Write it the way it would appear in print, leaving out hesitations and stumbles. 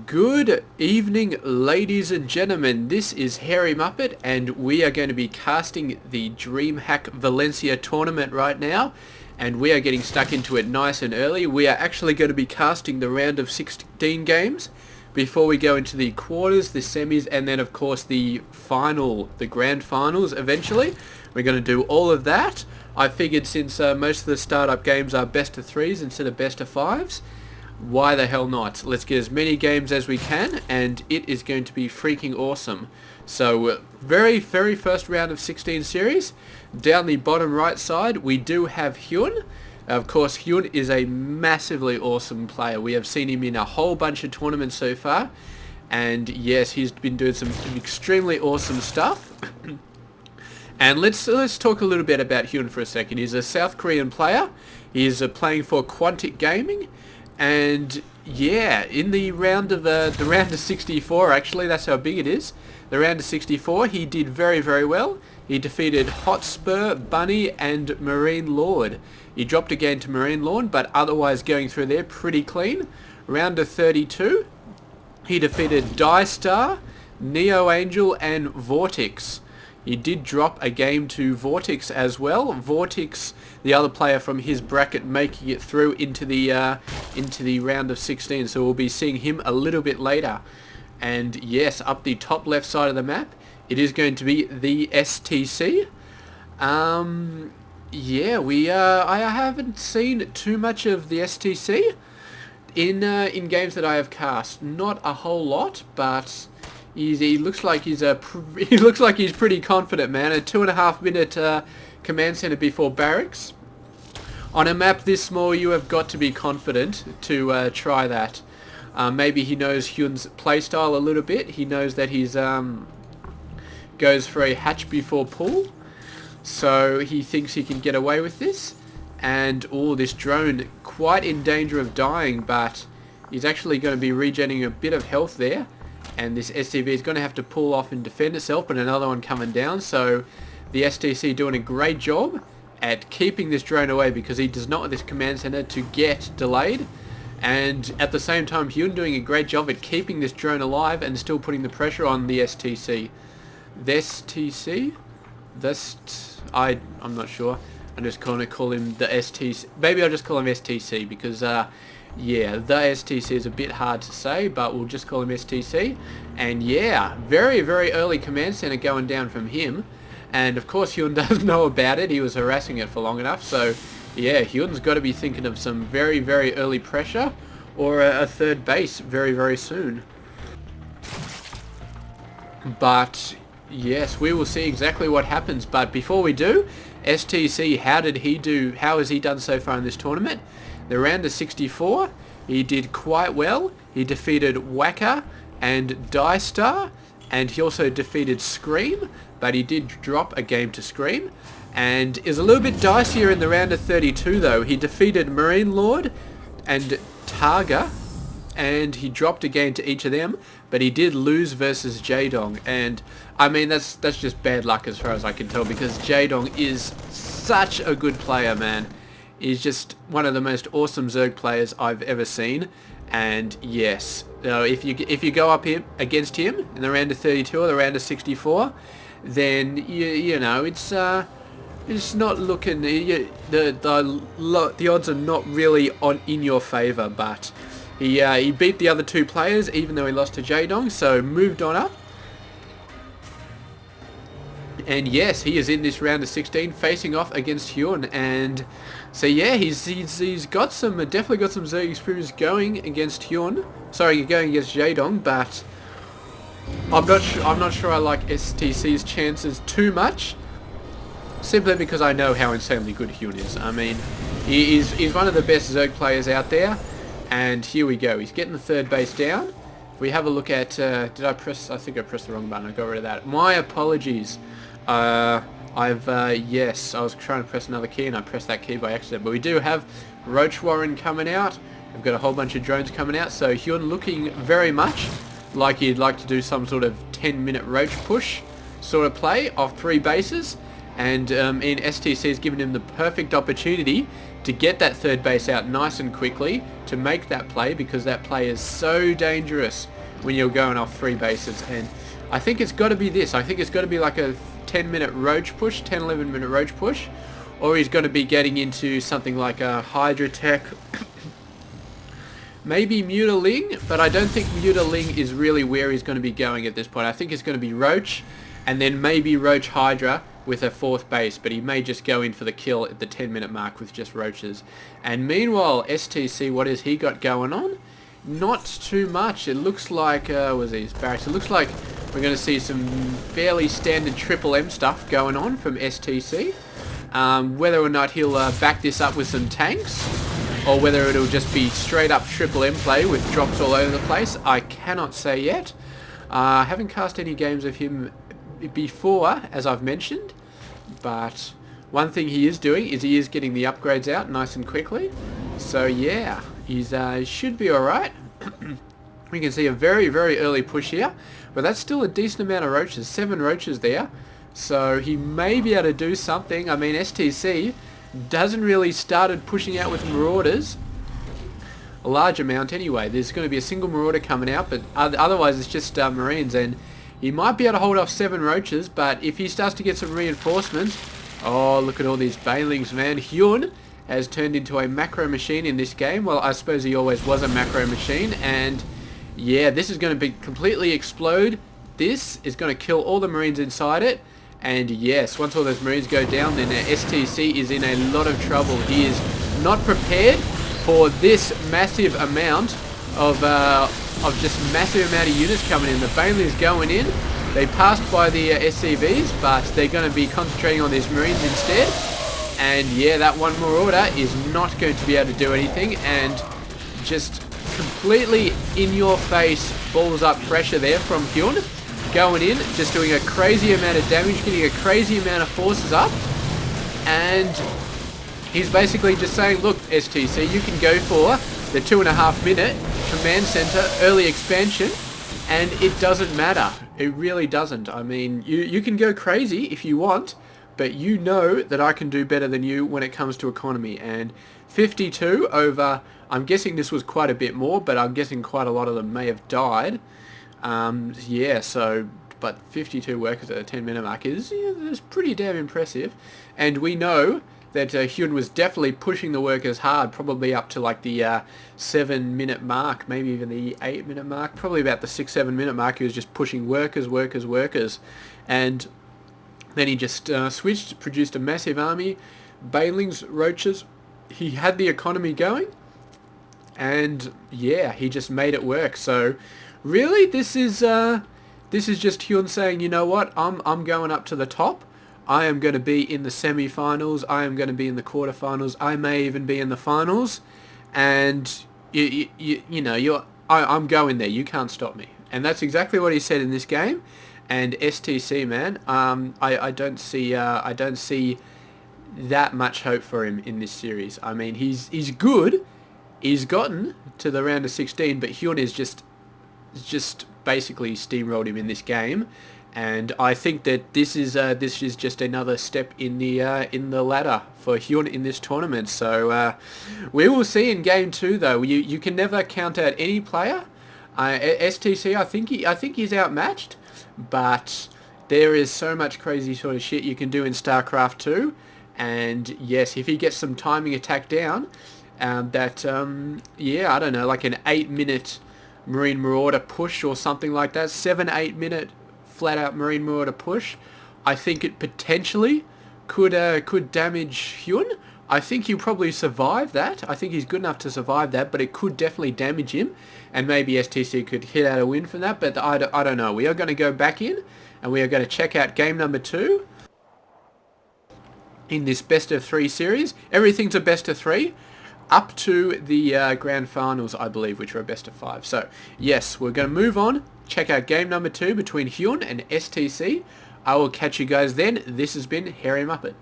Good evening, ladies and gentlemen. This is Hairy Muppet, and we are going to be casting the DreamHack Valencia tournament right now, and we are getting stuck into it nice and early. We are actually going to be casting the round of 16 games before we go into the quarters, the semis, and then of course the grand finals eventually. We're going to do all of that. I figured since most of the startup games are best of threes instead of best of fives, why the hell not? Let's get as many games as we can, and it is going to be freaking awesome. So, very first round of 16 series. Down the bottom right side, we do have HyuN. Of course, HyuN is a massively awesome player. We have seen him in a whole bunch of tournaments so far, and yes, he's been doing some extremely awesome stuff. And let's talk a little bit about HyuN for a second. He's a South Korean player. He is playing for Quantic Gaming. And yeah, in the round of 64, actually, that's how big it is. The round of 64, he did very well. He defeated Hotspur, Bunny, and Marine Lord. He dropped again to Marine Lord, but otherwise going through there pretty clean. Round of 32, he defeated Die-Star, Neo Angel, and Vortex. He did drop a game to Vortex as well. Vortex, the other player from his bracket, making it through into the round of 16. So we'll be seeing him a little bit later. And yes, up the top left side of the map, it is going to be the STC. Yeah, I haven't seen too much of the STC in games that I have cast. Not a whole lot, but he looks like he's pretty confident, man. A 2.5 minute command center before barracks. On a map this small, you have got to be confident to try that. Maybe he knows HyuN's playstyle a little bit. He knows that he's goes for a hatch before pull, so he thinks he can get away with this. And this drone quite in danger of dying, but he's actually going to be regenerating a bit of health there. And this SCV is going to have to pull off and defend itself, but another one coming down. So the STC doing a great job at keeping this drone away, because he does not want this command center to get delayed. And at the same time, HyuN doing a great job at keeping this drone alive and still putting the pressure on the STC. The STC? I'm not sure. I'm just going to call him the STC. Maybe I'll just call him STC because yeah, the STC is a bit hard to say, but we'll just call him STC. And yeah, very early command center going down from him. And of course HyuN does know about it. He was harassing it for long enough. So yeah, HyuN's got to be thinking of some very early pressure, or a third base very soon. But yes, we will see exactly what happens. But before we do, STC, how did he do? How has he done so far in this tournament? The round of 64, he did quite well. He defeated Whacker and Die-Star, and he also defeated Scream, but he did drop a game to Scream. And is a little bit dicier in the round of 32 though. He defeated Marine Lord and Targa, and he dropped a game to each of them, but he did lose versus Jaedong. And I mean, that's just bad luck as far as I can tell, because Jaedong is such a good player, man. He's just one of the most awesome Zerg players I've ever seen. And yes, if you go up against him in the round of 32 or the round of 64, then you know it's not looking, the odds are not really in your favor. But he beat the other two players, even though he lost to Jaedong, so moved on up. And yes, he is in this round of 16 facing off against HyuN. And so yeah, he's got some, definitely got some Zerg experience going against HyuN. Sorry, going against Jaedong, but I'm not sure I like STC's chances too much, simply because I know how insanely good HyuN is. I mean, he's one of the best Zerg players out there. And here we go, he's getting the third base down. If we have a look at, I think I pressed the wrong button. I got rid of that. My apologies. Yes, I was trying to press another key and I pressed that key by accident. But we do have Roach Warren coming out. We've got a whole bunch of drones coming out. So HyuN looking very much like he'd like to do some sort of 10-minute Roach push sort of play off 3 bases. And in STC has given him the perfect opportunity to get that third base out nice and quickly, to make that play, because that play is so dangerous when you're going off 3 bases. And I think it's got to be this. I think it's got to be like a 10-minute roach push, 10-11-minute roach push, or he's going to be getting into something like a Hydra Tech, maybe Mutaling, but I don't think Mutaling is really where he's going to be going at this point. I think it's going to be Roach, and then maybe Roach Hydra with a 4th base, but he may just go in for the kill at the 10-minute mark with just Roaches. And meanwhile, STC, what has he got going on? Not too much. It looks like, was these barracks? It looks like we're going to see some fairly standard Triple M stuff going on from STC. Whether or not he'll back this up with some tanks, or whether it'll just be straight up Triple M play with drops all over the place, I cannot say yet. I haven't cast any games of him before, as I've mentioned, but one thing he is doing is he is getting the upgrades out nice and quickly. So yeah, he's should be alright. We can see a very, very early push here, but that's still a decent amount of roaches, 7 roaches there. So he may be able to do something. I mean, STC doesn't really started pushing out with Marauders a large amount anyway. There's going to be a single Marauder coming out, but otherwise it's just Marines, and he might be able to hold off 7 roaches, but if he starts to get some reinforcements... Oh, look at all these Banelings, man. HyuN has turned into a macro machine in this game. Well, I suppose he always was a macro machine, and yeah, this is going to be completely explode. This is going to kill all the Marines inside it, and yes, once all those Marines go down, then STC is in a lot of trouble. He is not prepared for this massive amount of just massive amount of units coming in. The Banelings going in. They passed by the SCVs, but they're going to be concentrating on these Marines instead. And yeah, that one Marauder is not going to be able to do anything, and just completely in your face balls up pressure there from HyuN. Going in, just doing a crazy amount of damage, getting a crazy amount of forces up, and he's basically just saying, look, STC, you can go for the 2.5-minute command center early expansion, and it doesn't matter. It really doesn't. I mean, you can go crazy if you want, but you know that I can do better than you when it comes to economy. And 52 over, I'm guessing this was quite a bit more, but I'm guessing quite a lot of them may have died. Yeah, so, but 52 workers at a 10-minute mark is pretty damn impressive. And we know that HyuN was definitely pushing the workers hard, probably up to like the 7-minute mark, maybe even the 8-minute mark, probably about the 6-7-minute mark. He was just pushing workers, and then he just switched, produced a massive army, Banelings, Roaches. He had the economy going, and yeah, he just made it work. So really, this is just HyuN saying, you know what, I'm going up to the top. I am going to be in the semi-finals. I am going to be in the quarterfinals. I may even be in the finals, and I'm going there. You can't stop me. And that's exactly what he said in this game. And STC, man, I don't see that much hope for him in this series. I mean, he's good. He's gotten to the round of 16, but HyuN is just basically steamrolled him in this game. And I think that this is just another step in the ladder for HyuN in this tournament. So we will see in game 2, though. You can never count out any player. STC, I think he's outmatched, but there is so much crazy sort of shit you can do in Starcraft 2. And yes, if he gets some timing attack down, yeah, I don't know, like an 8-minute Marine Marauder push or something like that, 7-8 minute flat out Marine Marauder push, I think it potentially could damage HyuN. I think he'll probably survive that. I think he's good enough to survive that, but it could definitely damage him, and maybe STC could hit out a win from that, but I don't know. We are going to go back in, and we are going to check out game number 2 in this best of 3 series. Everything's a best of 3. Up to the grand finals, I believe, which are a best of 5. So, yes, we're going to move on, check out game number 2 between HyuN and STC. I will catch you guys then. This has been Hairy Muppet.